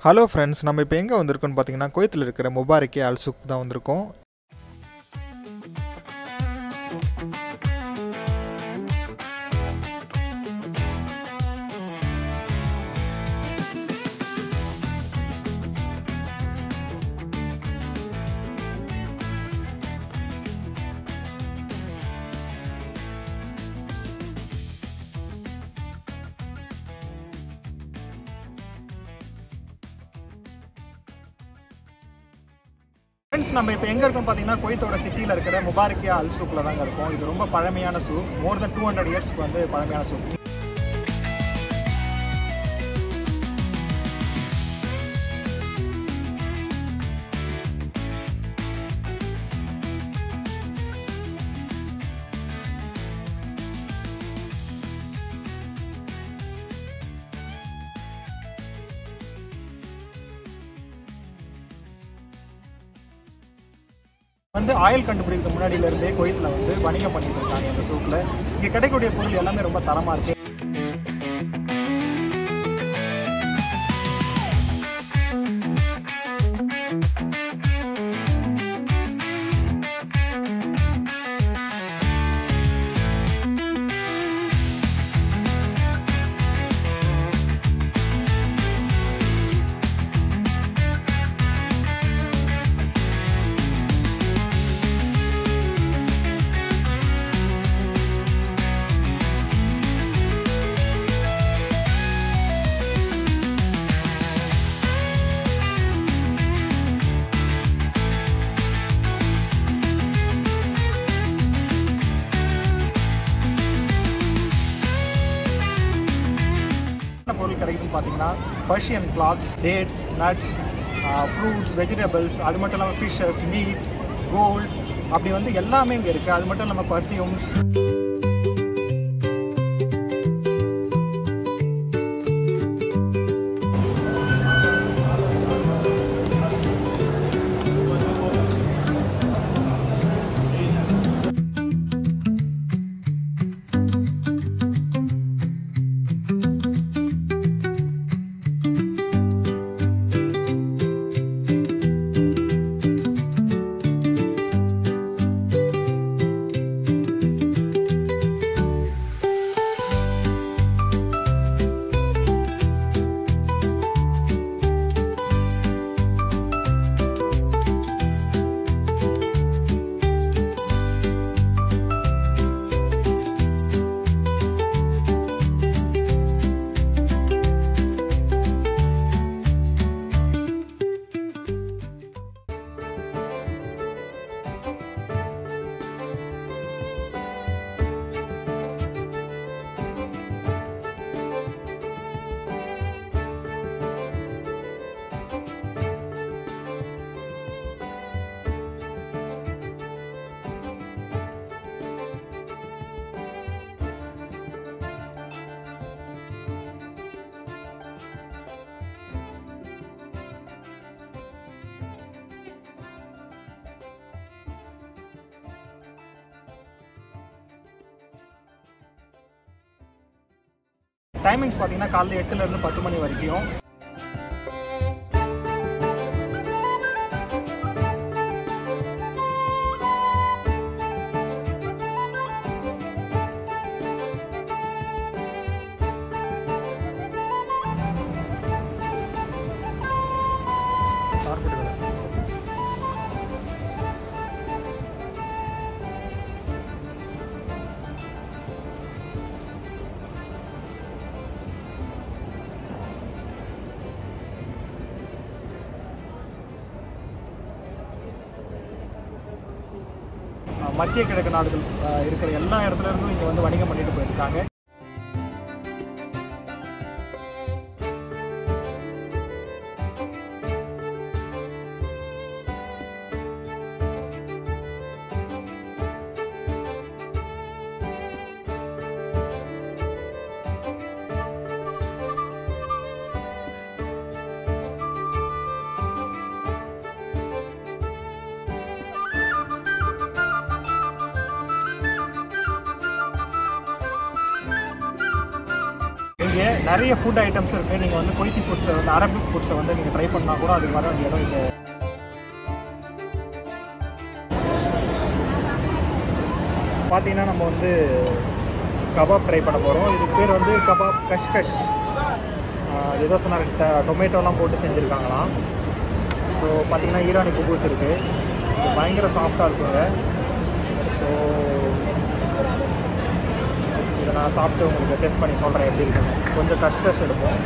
Hello friends, நம்ம இப்போ எங்கே வந்திருக்கோம்னு பார்த்தீங்கன்னா குவைத்தில் இருக்கிற முபாரக்கே அல் சூக் தான் வந்திருக்கோம். ஃப்ரெண்ட்ஸ், நம்ம இப்போ எங்கே இருக்கோம் பார்த்தீங்கன்னா குவைத்தோட சிட்டியில் இருக்கிற முபாரக்கே அல் சூக்கில் தாங்க இருக்கோம். இது ரொம்ப பழமையான சூக், மோர் தென் 200 இயர்ஸ்க்கு வந்து பழமையான சூக். வந்து ஆயில் கண்டுபிடிக்கிறது முன்னாடியிலேருந்தே குவைத்தில் வந்து வணிகம் பண்ணிட்டு இருக்காங்க இந்த சூக்கில். இங்கே கிடைக்கக்கூடிய பொருள் எல்லாமே ரொம்ப தரமாக இருக்கு. பொருள் கிடைக்குதுன்னு பார்த்தீங்கன்னா Persian clothes, dates, nuts, fruits, vegetables, அது மட்டும் இல்லாமல் ஃபிஷ்ஷஸ், மீட், கோல்ட், அப்படி வந்து எல்லாமே இங்கே இருக்குது. அது மட்டும் இல்லாமல் பர்ஃப்யூம்ஸ். டைமிங்ஸ் பார்த்தீங்கன்னா காலையில் 8லேருந்து 10 மணி வரைக்கும். மத்திய கிழக்கு நாடுகள் இருக்கிற எல்லா இடத்துல இருந்தும் இங்கே வந்து வணிகம் பண்ணிட்டு போயிருக்காங்க. இங்கே நிறைய ஃபுட் ஐட்டம்ஸ் இருக்குது. நீங்கள் வந்து கொய்த்தி ஃபுட்ஸை வந்து அரபிக் ஃபுட்ஸை வந்து நீங்கள் ட்ரை பண்ணால் கூட அதுக்கு வர வேண்டிய இடம் இது. பார்த்தீங்கன்னா நம்ம வந்து கபாப் ட்ரை பண்ண போகிறோம். இதுக்கு பேர் வந்து கபாப் கஷ்கஷ். ஏதோ சொன்னாங்க டொமேட்டோலாம் போட்டு செஞ்சுருக்காங்களாம். ஸோ பார்த்தீங்கன்னா ஈரானி குபூஸ் இருக்குது. இது பயங்கர சாஃப்டாக இருக்குங்க. ஸோ இதை நான் சாப்பிட்டு உங்களுக்கு டெஸ்ட் பண்ணி சொல்கிறேன் எப்படி இருக்குன்னு. கொஞ்சம் கஷ்கஷ் எடுப்போம்.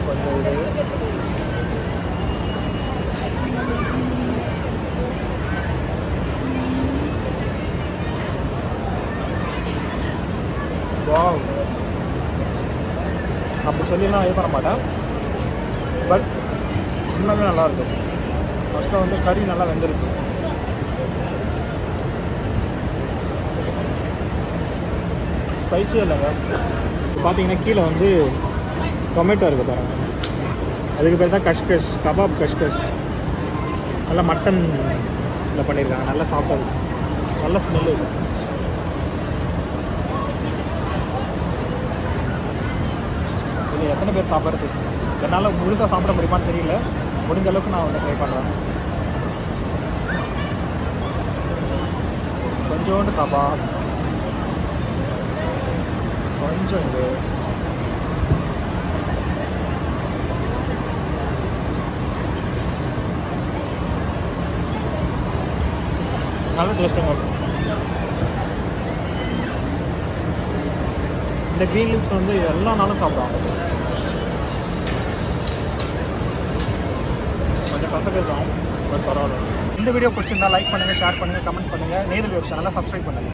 கொஞ்சம் இது வாவ், அப்படி சொல்லிலாம் இது பண்ண மாட்டேன். பட் இன்னுமே நல்லாயிருக்கும். ஃபஸ்ட்டு வந்து கறி நல்லா வெந்திருக்கு. ஸ்பைஸியே இல்லைங்க. பார்த்தீங்கன்னா கீழே வந்து டொமேட்டோ இருக்குது பாருங்கள். அதுக்கு பேர் தான் கஷ்கஷ், கபாப் கஷ்கஷ். நல்லா மட்டன் இதில் பண்ணியிருக்காங்க. நல்லா சாப்பிட்டது, நல்ல ஸ்மெல் இருக்குது. இது எத்தனை பேர் சாப்பிட்றது, என்னால் முழுசாக சாப்பிட முடியுமான்னு தெரியல. முடிஞ்ச அளவுக்கு நான் வந்து ட்ரை பண்ணுறேன். கொஞ்சோண்டு கபாப், கொஞ்சம் இது நல்ல டேஸ்ட்டுங்க. இந்த க்ரீன் லீவ்ஸ் வந்து எல்லா நாளும் சாப்பிடுவாங்க. கொஞ்சம் கசக்கு தான், பட் பரவாயில்ல. இந்த வீடியோ பிடிச்சிருந்தா லைக் பண்ணுங்கள், ஷேர் பண்ணுங்கள், கமெண்ட் பண்ணுங்கள். நேதல் வெப் சேனலை சப்ஸ்கிரைப் பண்ணுங்கள்.